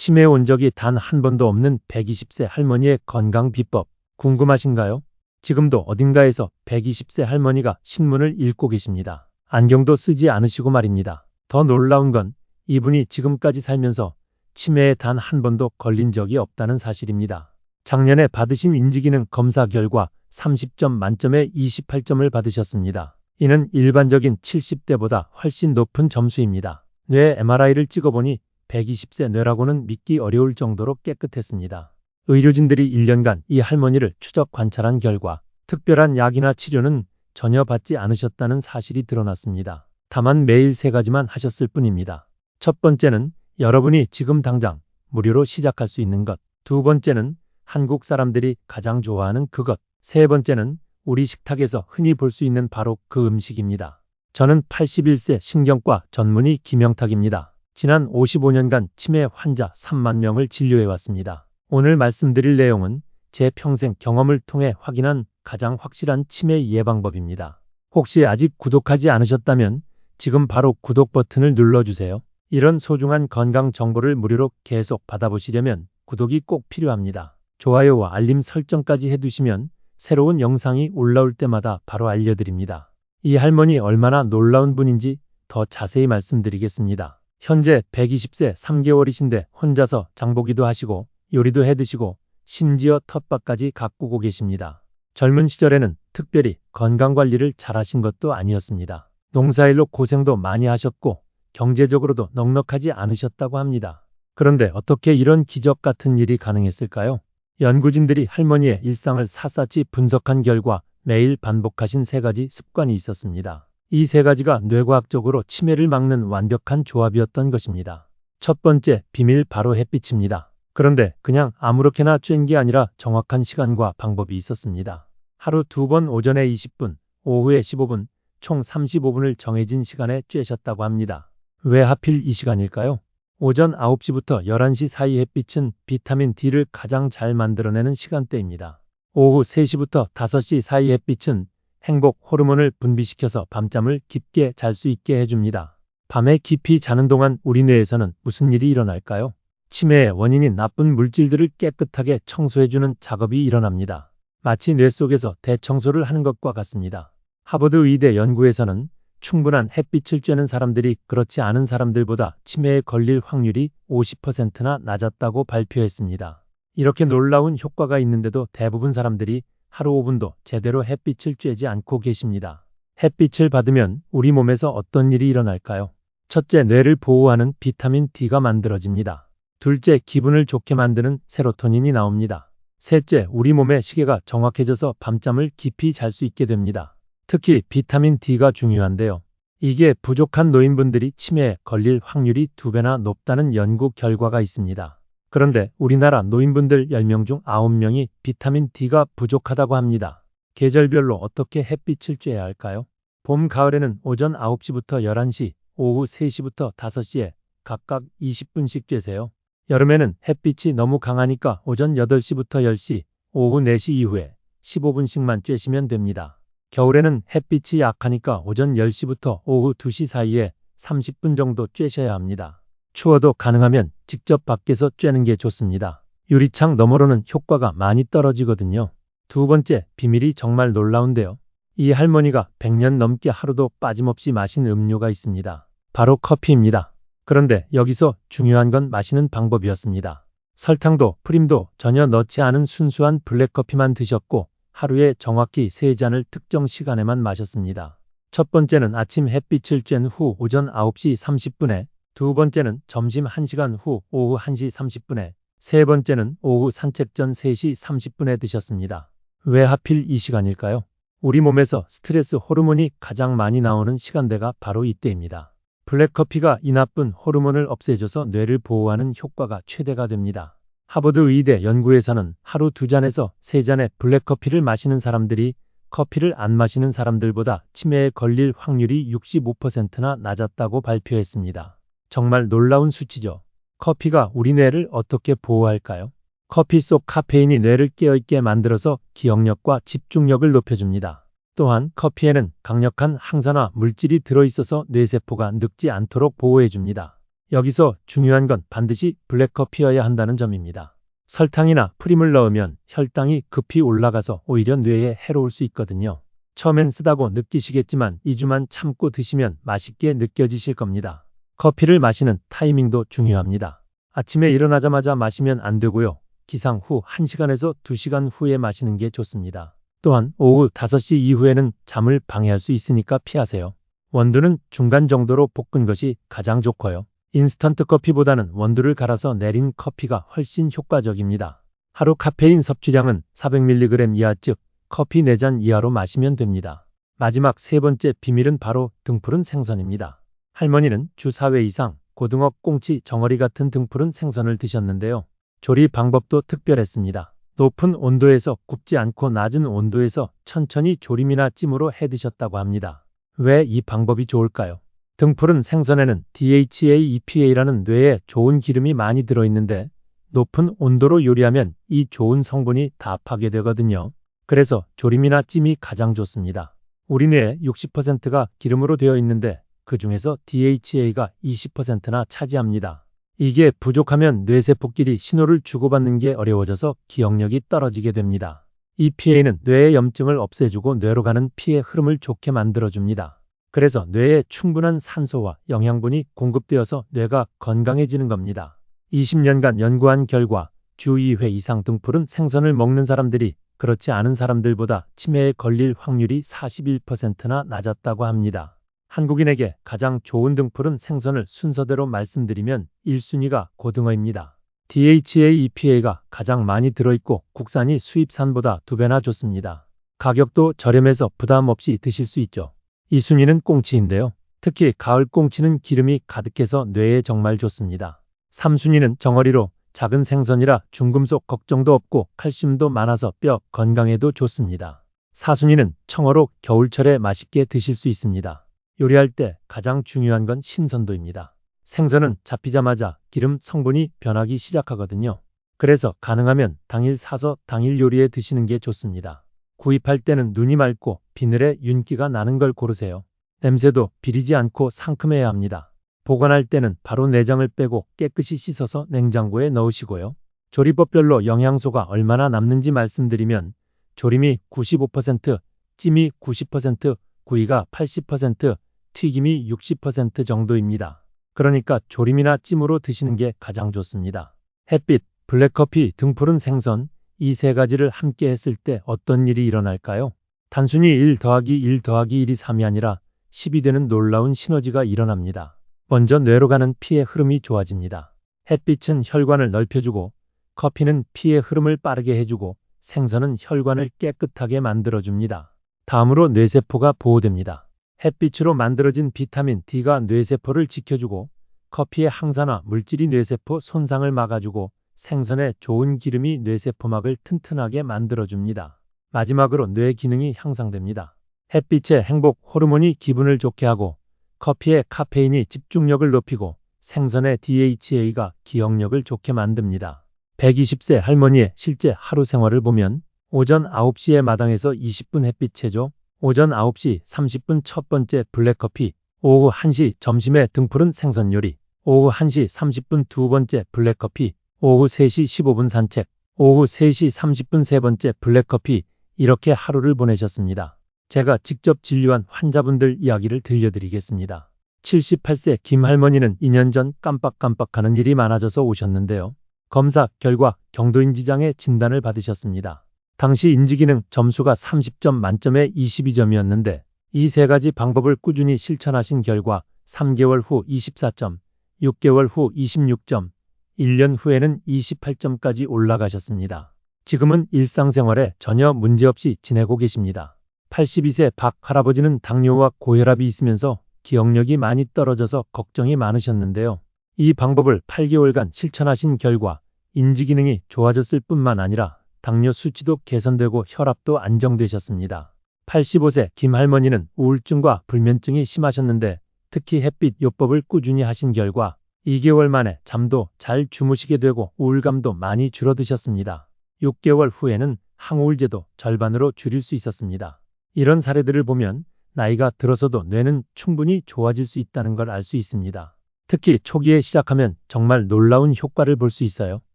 치매에 온 적이 단 한 번도 없는 120세 할머니의 건강 비법 궁금하신가요? 지금도 어딘가에서 120세 할머니가 신문을 읽고 계십니다. 안경도 쓰지 않으시고 말입니다. 더 놀라운 건 이분이 지금까지 살면서 치매에 단 한 번도 걸린 적이 없다는 사실입니다. 작년에 받으신 인지기능 검사 결과 30점 만점에 28점을 받으셨습니다. 이는 일반적인 70대보다 훨씬 높은 점수입니다. 뇌 MRI를 찍어보니 120세 뇌라고는 믿기 어려울 정도로 깨끗했습니다. 의료진들이 1년간 이 할머니를 추적 관찰한 결과 특별한 약이나 치료는 전혀 받지 않으셨다는 사실이 드러났습니다. 다만 매일 3가지만 하셨을 뿐입니다. 첫 번째는 여러분이 지금 당장 무료로 시작할 수 있는 것. 두 번째는 한국 사람들이 가장 좋아하는 그것. 세 번째는 우리 식탁에서 흔히 볼 수 있는 바로 그 음식입니다. 저는 81세 신경과 전문의 김영탁입니다. 지난 55년간 치매 환자 3만 명을 진료해왔습니다. 오늘 말씀드릴 내용은 제 평생 경험을 통해 확인한 가장 확실한 치매 예방법입니다. 혹시 아직 구독하지 않으셨다면 지금 바로 구독 버튼을 눌러주세요. 이런 소중한 건강 정보를 무료로 계속 받아보시려면 구독이 꼭 필요합니다. 좋아요와 알림 설정까지 해두시면 새로운 영상이 올라올 때마다 바로 알려드립니다. 이 할머니 얼마나 놀라운 분인지 더 자세히 말씀드리겠습니다. 현재 120세 3개월이신데 혼자서 장보기도 하시고 요리도 해드시고 심지어 텃밭까지 가꾸고 계십니다. 젊은 시절에는 특별히 건강관리를 잘하신 것도 아니었습니다. 농사일로 고생도 많이 하셨고 경제적으로도 넉넉하지 않으셨다고 합니다. 그런데 어떻게 이런 기적 같은 일이 가능했을까요? 연구진들이 할머니의 일상을 샅샅이 분석한 결과 매일 반복하신 3가지 습관이 있었습니다. 이 3가지가 뇌과학적으로 치매를 막는 완벽한 조합이었던 것입니다. 첫 번째, 비밀 바로 햇빛입니다. 그런데 그냥 아무렇게나 쬐는 게 아니라 정확한 시간과 방법이 있었습니다. 하루 2번 오전에 20분, 오후에 15분, 총 35분을 정해진 시간에 쬐셨다고 합니다. 왜 하필 이 시간일까요? 오전 9시부터 11시 사이 햇빛은 비타민 D를 가장 잘 만들어내는 시간대입니다. 오후 3시부터 5시 사이 햇빛은 행복 호르몬을 분비시켜서 밤잠을 깊게 잘 수 있게 해줍니다. 밤에 깊이 자는 동안 우리 뇌에서는 무슨 일이 일어날까요? 치매의 원인인 나쁜 물질들을 깨끗하게 청소해주는 작업이 일어납니다. 마치 뇌 속에서 대청소를 하는 것과 같습니다. 하버드 의대 연구에서는 충분한 햇빛을 쬐는 사람들이 그렇지 않은 사람들보다 치매에 걸릴 확률이 50%나 낮았다고 발표했습니다. 이렇게 놀라운 효과가 있는데도 대부분 사람들이 하루 5분도 제대로 햇빛을 쬐지 않고 계십니다. 햇빛을 받으면 우리 몸에서 어떤 일이 일어날까요? 첫째, 뇌를 보호하는 비타민 D가 만들어집니다. 둘째, 기분을 좋게 만드는 세로토닌이 나옵니다. 셋째, 우리 몸의 시계가 정확해져서 밤잠을 깊이 잘 수 있게 됩니다. 특히 비타민 D가 중요한데요. 이게 부족한 노인분들이 치매에 걸릴 확률이 2배나 높다는 연구 결과가 있습니다. 그런데 우리나라 노인분들 10명 중 9명이 비타민 D가 부족하다고 합니다. 계절별로 어떻게 햇빛을 쬐야 할까요? 봄, 가을에는 오전 9시부터 11시, 오후 3시부터 5시에 각각 20분씩 쬐세요. 여름에는 햇빛이 너무 강하니까 오전 8시부터 10시, 오후 4시 이후에 15분씩만 쬐시면 됩니다. 겨울에는 햇빛이 약하니까 오전 10시부터 오후 2시 사이에 30분 정도 쬐셔야 합니다. 추워도 가능하면 직접 밖에서 쬐는 게 좋습니다. 유리창 너머로는 효과가 많이 떨어지거든요. 두 번째, 비밀이 정말 놀라운데요. 이 할머니가 100년 넘게 하루도 빠짐없이 마신 음료가 있습니다. 바로 커피입니다. 그런데 여기서 중요한 건 마시는 방법이었습니다. 설탕도 프림도 전혀 넣지 않은 순수한 블랙커피만 드셨고 하루에 정확히 3잔을 특정 시간에만 마셨습니다. 첫 번째는 아침 햇빛을 쬐는 후 오전 9시 30분에, 두 번째는 점심 1시간 후 오후 1시 30분에, 세 번째는 오후 산책 전 3시 30분에 드셨습니다. 왜 하필 이 시간일까요? 우리 몸에서 스트레스 호르몬이 가장 많이 나오는 시간대가 바로 이때입니다. 블랙커피가 이 나쁜 호르몬을 없애줘서 뇌를 보호하는 효과가 최대가 됩니다. 하버드 의대 연구에서는 하루 2잔에서 3잔의 블랙커피를 마시는 사람들이 커피를 안 마시는 사람들보다 치매에 걸릴 확률이 65%나 낮았다고 발표했습니다. 정말 놀라운 수치죠. 커피가 우리 뇌를 어떻게 보호할까요? 커피 속 카페인이 뇌를 깨어있게 만들어서 기억력과 집중력을 높여줍니다. 또한 커피에는 강력한 항산화 물질이 들어있어서 뇌세포가 늙지 않도록 보호해줍니다. 여기서 중요한 건 반드시 블랙커피여야 한다는 점입니다. 설탕이나 프림을 넣으면 혈당이 급히 올라가서 오히려 뇌에 해로울 수 있거든요. 처음엔 쓰다고 느끼시겠지만 2주만 참고 드시면 맛있게 느껴지실 겁니다. 커피를 마시는 타이밍도 중요합니다. 아침에 일어나자마자 마시면 안 되고요. 기상 후 1시간에서 2시간 후에 마시는 게 좋습니다. 또한 오후 5시 이후에는 잠을 방해할 수 있으니까 피하세요. 원두는 중간 정도로 볶은 것이 가장 좋고요. 인스턴트 커피보다는 원두를 갈아서 내린 커피가 훨씬 효과적입니다. 하루 카페인 섭취량은 400mg 이하, 즉 커피 4잔 이하로 마시면 됩니다. 마지막 세 번째 비밀은 바로 등푸른 생선입니다. 할머니는 주 4회 이상 고등어, 꽁치, 정어리 같은 등푸른 생선을 드셨는데요. 조리 방법도 특별했습니다. 높은 온도에서 굽지 않고 낮은 온도에서 천천히 조림이나 찜으로 해 드셨다고 합니다. 왜 이 방법이 좋을까요? 등푸른 생선에는 DHA, EPA라는 뇌에 좋은 기름이 많이 들어있는데 높은 온도로 요리하면 이 좋은 성분이 다 파괴되거든요. 그래서 조림이나 찜이 가장 좋습니다. 우리 뇌의 60%가 기름으로 되어 있는데 그 중에서 DHA가 20%나 차지합니다. 이게 부족하면 뇌세포끼리 신호를 주고받는 게 어려워져서 기억력이 떨어지게 됩니다. EPA는 뇌의 염증을 없애주고 뇌로 가는 피의 흐름을 좋게 만들어줍니다. 그래서 뇌에 충분한 산소와 영양분이 공급되어서 뇌가 건강해지는 겁니다. 20년간 연구한 결과 주 2회 이상 등푸른 생선을 먹는 사람들이 그렇지 않은 사람들보다 치매에 걸릴 확률이 41%나 낮았다고 합니다. 한국인에게 가장 좋은 등푸른 생선을 순서대로 말씀드리면 1순위가 고등어입니다. DHA, EPA가 가장 많이 들어있고 국산이 수입산보다 2배나 좋습니다. 가격도 저렴해서 부담 없이 드실 수 있죠. 2순위는 꽁치인데요. 특히 가을 꽁치는 기름이 가득해서 뇌에 정말 좋습니다. 3순위는 정어리로 작은 생선이라 중금속 걱정도 없고 칼슘도 많아서 뼈 건강에도 좋습니다. 4순위는 청어로 겨울철에 맛있게 드실 수 있습니다. 요리할 때 가장 중요한 건 신선도입니다. 생선은 잡히자마자 기름 성분이 변하기 시작하거든요. 그래서 가능하면 당일 사서 당일 요리에 드시는 게 좋습니다. 구입할 때는 눈이 맑고 비늘에 윤기가 나는 걸 고르세요. 냄새도 비리지 않고 상큼해야 합니다. 보관할 때는 바로 내장을 빼고 깨끗이 씻어서 냉장고에 넣으시고요. 조리법별로 영양소가 얼마나 남는지 말씀드리면 조림이 95%, 찜이 90%, 구이가 80%, 튀김이 60% 정도입니다. 그러니까 조림이나 찜으로 드시는 게 가장 좋습니다. 햇빛, 블랙커피, 등푸른 생선, 이 세 가지를 함께 했을 때 어떤 일이 일어날까요? 단순히 1 더하기 1 더하기 1이 3이 아니라 10이 되는 놀라운 시너지가 일어납니다. 먼저 뇌로 가는 피의 흐름이 좋아집니다. 햇빛은 혈관을 넓혀주고 커피는 피의 흐름을 빠르게 해주고 생선은 혈관을 깨끗하게 만들어줍니다. 다음으로 뇌세포가 보호됩니다. 햇빛으로 만들어진 비타민 D가 뇌세포를 지켜주고 커피의 항산화 물질이 뇌세포 손상을 막아주고 생선의 좋은 기름이 뇌세포막을 튼튼하게 만들어줍니다. 마지막으로 뇌 기능이 향상됩니다. 햇빛의 행복 호르몬이 기분을 좋게 하고 커피의 카페인이 집중력을 높이고 생선의 DHA가 기억력을 좋게 만듭니다. 120세 할머니의 실제 하루 생활을 보면 오전 9시에 마당에서 20분 햇빛 체조, 오전 9시 30분 첫 번째 블랙커피, 오후 1시 점심에 등푸른 생선 요리, 오후 1시 30분 두 번째 블랙커피, 오후 3시 15분 산책, 오후 3시 30분 세 번째 블랙커피, 이렇게 하루를 보내셨습니다. 제가 직접 진료한 환자분들 이야기를 들려드리겠습니다. 78세 김할머니는 2년 전 깜빡깜빡하는 일이 많아져서 오셨는데요. 검사 결과 경도인지장애 진단을 받으셨습니다. 당시 인지기능 점수가 30점 만점에 22점이었는데 이 세 가지 방법을 꾸준히 실천하신 결과 3개월 후 24점, 6개월 후 26점, 1년 후에는 28점까지 올라가셨습니다. 지금은 일상생활에 전혀 문제없이 지내고 계십니다. 82세 박 할아버지는 당뇨와 고혈압이 있으면서 기억력이 많이 떨어져서 걱정이 많으셨는데요. 이 방법을 8개월간 실천하신 결과 인지기능이 좋아졌을 뿐만 아니라 당뇨 수치도 개선되고 혈압도 안정되셨습니다. 85세 김할머니는 우울증과 불면증이 심하셨는데 특히 햇빛 요법을 꾸준히 하신 결과 2개월 만에 잠도 잘 주무시게 되고 우울감도 많이 줄어드셨습니다. 6개월 후에는 항우울제도 절반으로 줄일 수 있었습니다. 이런 사례들을 보면 나이가 들어서도 뇌는 충분히 좋아질 수 있다는 걸 알 수 있습니다. 특히 초기에 시작하면 정말 놀라운 효과를 볼 수 있어요.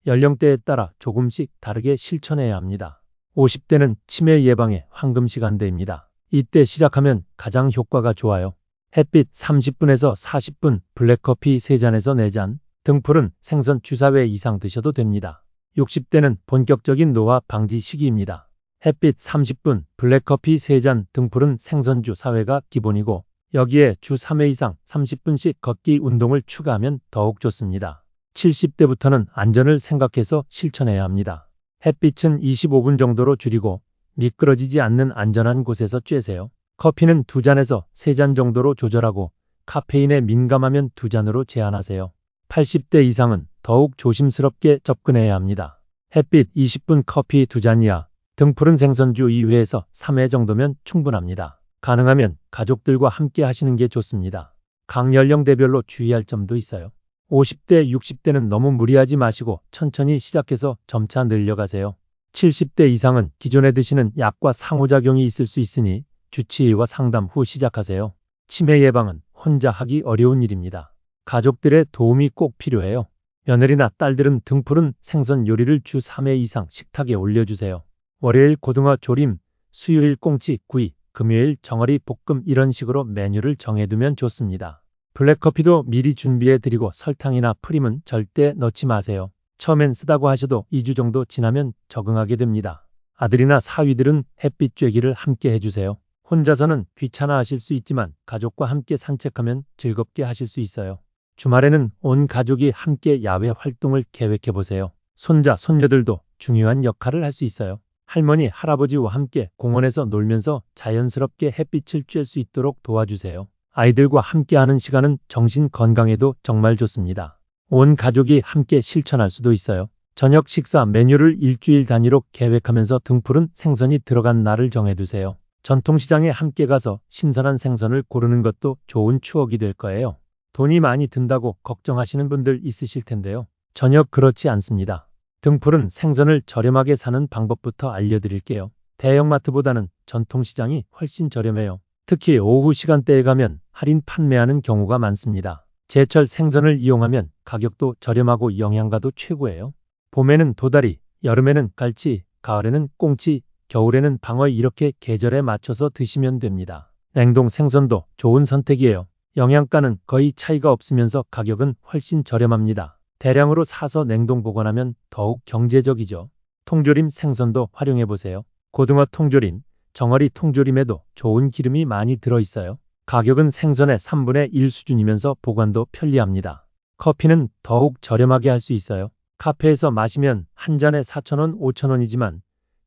연령대에 따라 조금씩 다르게 실천해야 합니다. 50대는 치매 예방의 황금 시간대입니다. 이때 시작하면 가장 효과가 좋아요. 햇빛 30분에서 40분, 블랙커피 3잔에서 4잔, 등푸른 생선 주사회 이상 드셔도 됩니다. 60대는 본격적인 노화 방지 시기입니다. 햇빛 30분, 블랙커피 3잔, 등푸른 생선주 4회가 기본이고 여기에 주 3회 이상 30분씩 걷기 운동을 추가하면 더욱 좋습니다. 70대부터는 안전을 생각해서 실천해야 합니다. 햇빛은 25분 정도로 줄이고 미끄러지지 않는 안전한 곳에서 쬐세요. 커피는 2잔에서 3잔 정도로 조절하고 카페인에 민감하면 2잔으로 제한하세요. 80대 이상은 더욱 조심스럽게 접근해야 합니다. 햇빛 20분 커피 2잔 이하, 등푸른 생선주 2회에서 3회 정도면 충분합니다. 가능하면 가족들과 함께 하시는 게 좋습니다. 각 연령대별로 주의할 점도 있어요. 50대, 60대는 너무 무리하지 마시고 천천히 시작해서 점차 늘려가세요. 70대 이상은 기존에 드시는 약과 상호작용이 있을 수 있으니 주치의와 상담 후 시작하세요. 치매 예방은 혼자 하기 어려운 일입니다. 가족들의 도움이 꼭 필요해요. 며느리나 딸들은 등푸른 생선 요리를 주 3회 이상 식탁에 올려주세요. 월요일 고등어 조림, 수요일 꽁치, 구이, 금요일 정어리 볶음 이런 식으로 메뉴를 정해두면 좋습니다. 블랙커피도 미리 준비해드리고 설탕이나 프림은 절대 넣지 마세요. 처음엔 쓰다고 하셔도 2주 정도 지나면 적응하게 됩니다. 아들이나 사위들은 햇빛 쬐기를 함께 해주세요. 혼자서는 귀찮아 하실 수 있지만 가족과 함께 산책하면 즐겁게 하실 수 있어요. 주말에는 온 가족이 함께 야외 활동을 계획해보세요. 손자, 손녀들도 중요한 역할을 할 수 있어요. 할머니, 할아버지와 함께 공원에서 놀면서 자연스럽게 햇빛을 쬐 수 있도록 도와주세요. 아이들과 함께하는 시간은 정신 건강에도 정말 좋습니다. 온 가족이 함께 실천할 수도 있어요. 저녁 식사 메뉴를 일주일 단위로 계획하면서 등푸른 생선이 들어간 날을 정해두세요. 전통시장에 함께 가서 신선한 생선을 고르는 것도 좋은 추억이 될 거예요. 돈이 많이 든다고 걱정하시는 분들 있으실 텐데요. 전혀 그렇지 않습니다. 등푸른 생선을 저렴하게 사는 방법부터 알려드릴게요. 대형마트보다는 전통시장이 훨씬 저렴해요. 특히 오후 시간대에 가면 할인 판매하는 경우가 많습니다. 제철 생선을 이용하면 가격도 저렴하고 영양가도 최고예요. 봄에는 도다리, 여름에는 갈치, 가을에는 꽁치, 겨울에는 방어 이렇게 계절에 맞춰서 드시면 됩니다. 냉동 생선도 좋은 선택이에요. 영양가는 거의 차이가 없으면서 가격은 훨씬 저렴합니다. 대량으로 사서 냉동 보관하면 더욱 경제적이죠. 통조림 생선도 활용해보세요. 고등어 통조림, 정어리 통조림에도 좋은 기름이 많이 들어있어요. 가격은 생선의 3분의 1 수준이면서 보관도 편리합니다. 커피는 더욱 저렴하게 할 수 있어요. 카페에서 마시면 한 잔에 4,000원, 5,000원이지만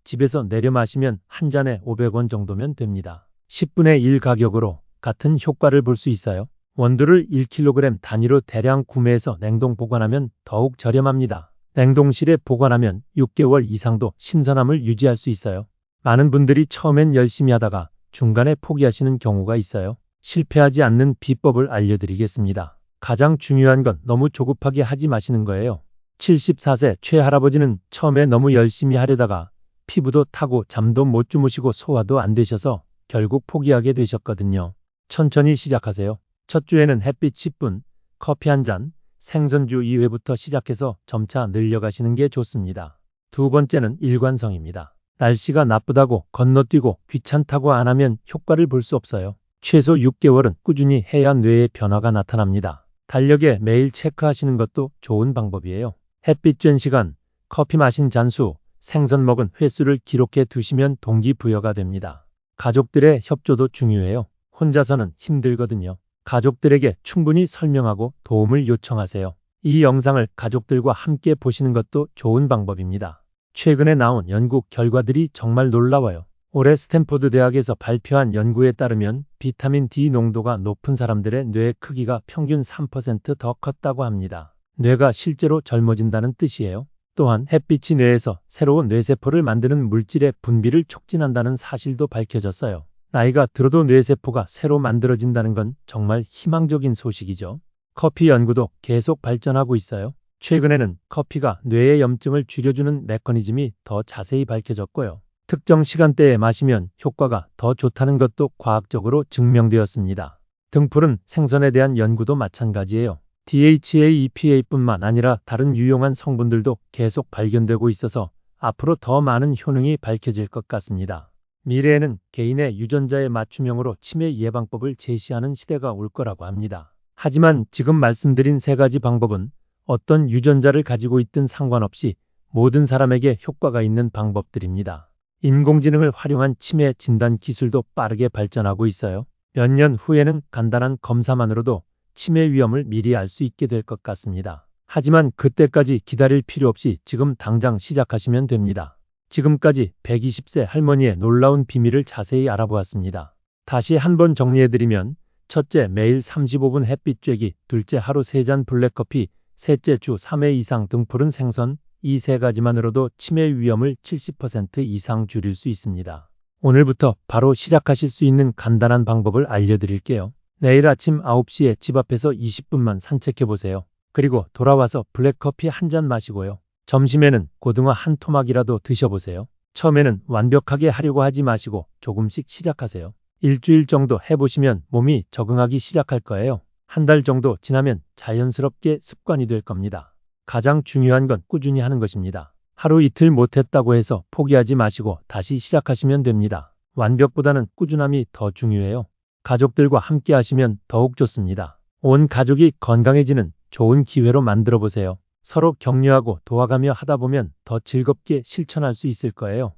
집에서 내려 마시면 한 잔에 500원 정도면 됩니다. 10분의 1 가격으로 같은 효과를 볼 수 있어요. 원두를 1kg 단위로 대량 구매해서 냉동 보관하면 더욱 저렴합니다. 냉동실에 보관하면 6개월 이상도 신선함을 유지할 수 있어요. 많은 분들이 처음엔 열심히 하다가 중간에 포기하시는 경우가 있어요. 실패하지 않는 비법을 알려드리겠습니다. 가장 중요한 건 너무 조급하게 하지 마시는 거예요. 74세 최할아버지는 처음에 너무 열심히 하려다가 피부도 타고 잠도 못 주무시고 소화도 안 되셔서 결국 포기하게 되셨거든요. 천천히 시작하세요. 첫 주에는 햇빛 10분, 커피 한 잔, 생선주 2회부터 시작해서 점차 늘려가시는 게 좋습니다. 두 번째는 일관성입니다. 날씨가 나쁘다고 건너뛰고 귀찮다고 안 하면 효과를 볼 수 없어요. 최소 6개월은 꾸준히 해야 뇌의 변화가 나타납니다. 달력에 매일 체크하시는 것도 좋은 방법이에요. 햇빛 쬐는 시간, 커피 마신 잔수, 생선 먹은 횟수를 기록해 두시면 동기부여가 됩니다. 가족들의 협조도 중요해요. 혼자서는 힘들거든요. 가족들에게 충분히 설명하고 도움을 요청하세요. 이 영상을 가족들과 함께 보시는 것도 좋은 방법입니다. 최근에 나온 연구 결과들이 정말 놀라워요. 올해 스탠포드 대학에서 발표한 연구에 따르면 비타민 D 농도가 높은 사람들의 뇌 크기가 평균 3% 더 컸다고 합니다. 뇌가 실제로 젊어진다는 뜻이에요. 또한 햇빛이 뇌에서 새로운 뇌세포를 만드는 물질의 분비를 촉진한다는 사실도 밝혀졌어요. 나이가 들어도 뇌세포가 새로 만들어진다는 건 정말 희망적인 소식이죠. 커피 연구도 계속 발전하고 있어요. 최근에는 커피가 뇌의 염증을 줄여주는 메커니즘이 더 자세히 밝혀졌고요. 특정 시간대에 마시면 효과가 더 좋다는 것도 과학적으로 증명되었습니다. 등푸른 생선에 대한 연구도 마찬가지예요. DHA, EPA뿐만 아니라 다른 유용한 성분들도 계속 발견되고 있어서 앞으로 더 많은 효능이 밝혀질 것 같습니다. 미래에는 개인의 유전자에 맞춤형으로 치매 예방법을 제시하는 시대가 올 거라고 합니다. 하지만 지금 말씀드린 세 가지 방법은 어떤 유전자를 가지고 있든 상관없이 모든 사람에게 효과가 있는 방법들입니다. 인공지능을 활용한 치매 진단 기술도 빠르게 발전하고 있어요. 몇 년 후에는 간단한 검사만으로도 치매 위험을 미리 알 수 있게 될 것 같습니다. 하지만 그때까지 기다릴 필요 없이 지금 당장 시작하시면 됩니다. 지금까지 120세 할머니의 놀라운 비밀을 자세히 알아보았습니다. 다시 한번 정리해드리면 첫째, 매일 35분 햇빛 쬐기, 둘째, 하루 3잔 블랙커피, 셋째, 주 3회 이상 등푸른 생선, 이 세 가지만으로도 치매 위험을 70% 이상 줄일 수 있습니다. 오늘부터 바로 시작하실 수 있는 간단한 방법을 알려드릴게요. 내일 아침 9시에 집 앞에서 20분만 산책해보세요. 그리고 돌아와서 블랙커피 한 잔 마시고요. 점심에는 고등어 한 토막이라도 드셔보세요. 처음에는 완벽하게 하려고 하지 마시고 조금씩 시작하세요. 일주일 정도 해보시면 몸이 적응하기 시작할 거예요. 한 달 정도 지나면 자연스럽게 습관이 될 겁니다. 가장 중요한 건 꾸준히 하는 것입니다. 하루 이틀 못했다고 해서 포기하지 마시고 다시 시작하시면 됩니다. 완벽보다는 꾸준함이 더 중요해요. 가족들과 함께 하시면 더욱 좋습니다. 온 가족이 건강해지는 좋은 기회로 만들어 보세요. 서로 격려하고 도와가며 하다 보면 더 즐겁게 실천할 수 있을 거예요.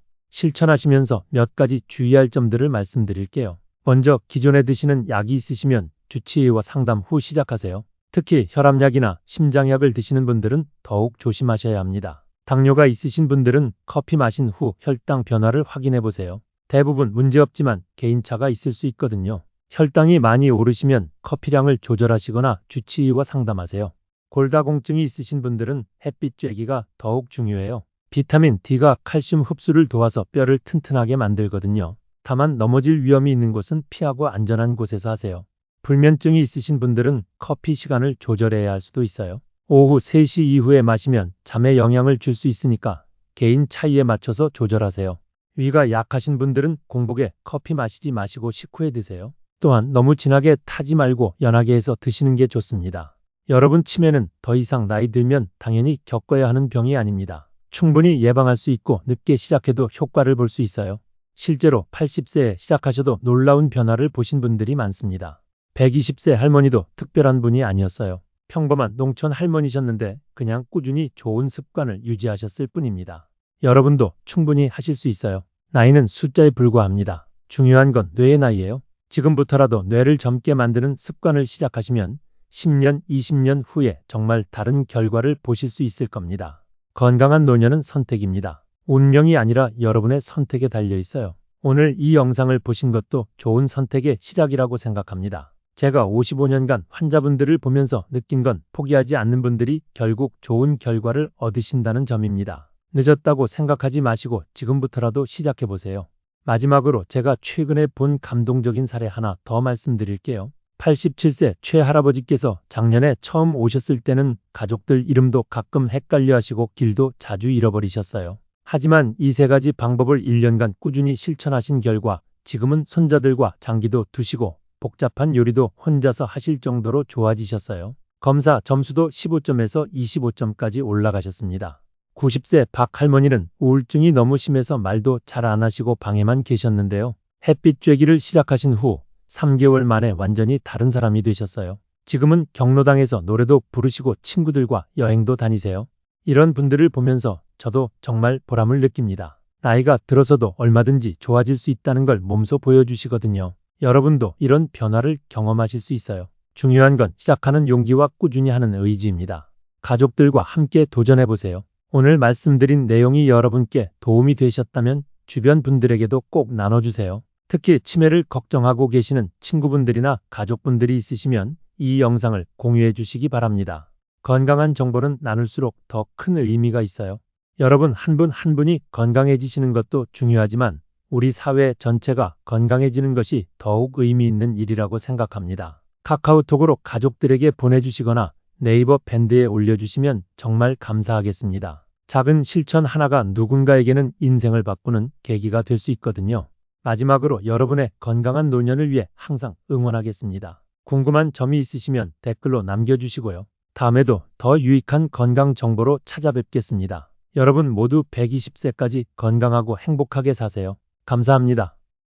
실천하시면서 몇 가지 주의할 점들을 말씀드릴게요. 먼저 기존에 드시는 약이 있으시면 주치의와 상담 후 시작하세요. 특히 혈압약이나 심장약을 드시는 분들은 더욱 조심하셔야 합니다. 당뇨가 있으신 분들은 커피 마신 후 혈당 변화를 확인해 보세요. 대부분 문제없지만 개인차가 있을 수 있거든요. 혈당이 많이 오르시면 커피량을 조절하시거나 주치의와 상담하세요. 골다공증이 있으신 분들은 햇빛 쬐기가 더욱 중요해요. 비타민 D가 칼슘 흡수를 도와서 뼈를 튼튼하게 만들거든요. 다만 넘어질 위험이 있는 곳은 피하고 안전한 곳에서 하세요. 불면증이 있으신 분들은 커피 시간을 조절해야 할 수도 있어요. 오후 3시 이후에 마시면 잠에 영향을 줄 수 있으니까 개인 차이에 맞춰서 조절하세요. 위가 약하신 분들은 공복에 커피 마시지 마시고 식후에 드세요. 또한 너무 진하게 타지 말고 연하게 해서 드시는 게 좋습니다. 여러분, 치매는 더 이상 나이 들면 당연히 겪어야 하는 병이 아닙니다. 충분히 예방할 수 있고 늦게 시작해도 효과를 볼 수 있어요. 실제로 80세에 시작하셔도 놀라운 변화를 보신 분들이 많습니다. 120세 할머니도 특별한 분이 아니었어요. 평범한 농촌 할머니셨는데 그냥 꾸준히 좋은 습관을 유지하셨을 뿐입니다. 여러분도 충분히 하실 수 있어요. 나이는 숫자에 불과합니다. 중요한 건 뇌의 나이예요. 지금부터라도 뇌를 젊게 만드는 습관을 시작하시면 10년, 20년 후에 정말 다른 결과를 보실 수 있을 겁니다. 건강한 노년은 선택입니다. 운명이 아니라 여러분의 선택에 달려 있어요. 오늘 이 영상을 보신 것도 좋은 선택의 시작이라고 생각합니다. 제가 55년간 환자분들을 보면서 느낀 건 포기하지 않는 분들이 결국 좋은 결과를 얻으신다는 점입니다. 늦었다고 생각하지 마시고 지금부터라도 시작해보세요. 마지막으로 제가 최근에 본 감동적인 사례 하나 더 말씀드릴게요. 87세 최할아버지께서 작년에 처음 오셨을 때는 가족들 이름도 가끔 헷갈려 하시고 길도 자주 잃어버리셨어요. 하지만 이 세 가지 방법을 1년간 꾸준히 실천하신 결과 지금은 손자들과 장기도 두시고 복잡한 요리도 혼자서 하실 정도로 좋아지셨어요. 검사 점수도 15점에서 25점까지 올라가셨습니다. 90세 박 할머니는 우울증이 너무 심해서 말도 잘 안 하시고 방에만 계셨는데요. 햇빛 쬐기를 시작하신 후 3개월 만에 완전히 다른 사람이 되셨어요. 지금은 경로당에서 노래도 부르시고 친구들과 여행도 다니세요. 이런 분들을 보면서 저도 정말 보람을 느낍니다. 나이가 들어서도 얼마든지 좋아질 수 있다는 걸 몸소 보여주시거든요. 여러분도 이런 변화를 경험하실 수 있어요. 중요한 건 시작하는 용기와 꾸준히 하는 의지입니다. 가족들과 함께 도전해보세요. 오늘 말씀드린 내용이 여러분께 도움이 되셨다면 주변 분들에게도 꼭 나눠주세요. 특히 치매를 걱정하고 계시는 친구분들이나 가족분들이 있으시면 이 영상을 공유해 주시기 바랍니다. 건강한 정보는 나눌수록 더 큰 의미가 있어요. 여러분 한 분 한 분이 건강해지시는 것도 중요하지만 우리 사회 전체가 건강해지는 것이 더욱 의미 있는 일이라고 생각합니다. 카카오톡으로 가족들에게 보내주시거나 네이버 밴드에 올려주시면 정말 감사하겠습니다. 작은 실천 하나가 누군가에게는 인생을 바꾸는 계기가 될 수 있거든요. 마지막으로 여러분의 건강한 노년을 위해 항상 응원하겠습니다. 궁금한 점이 있으시면 댓글로 남겨주시고요. 다음에도 더 유익한 건강 정보로 찾아뵙겠습니다. 여러분 모두 120세까지 건강하고 행복하게 사세요. 감사합니다.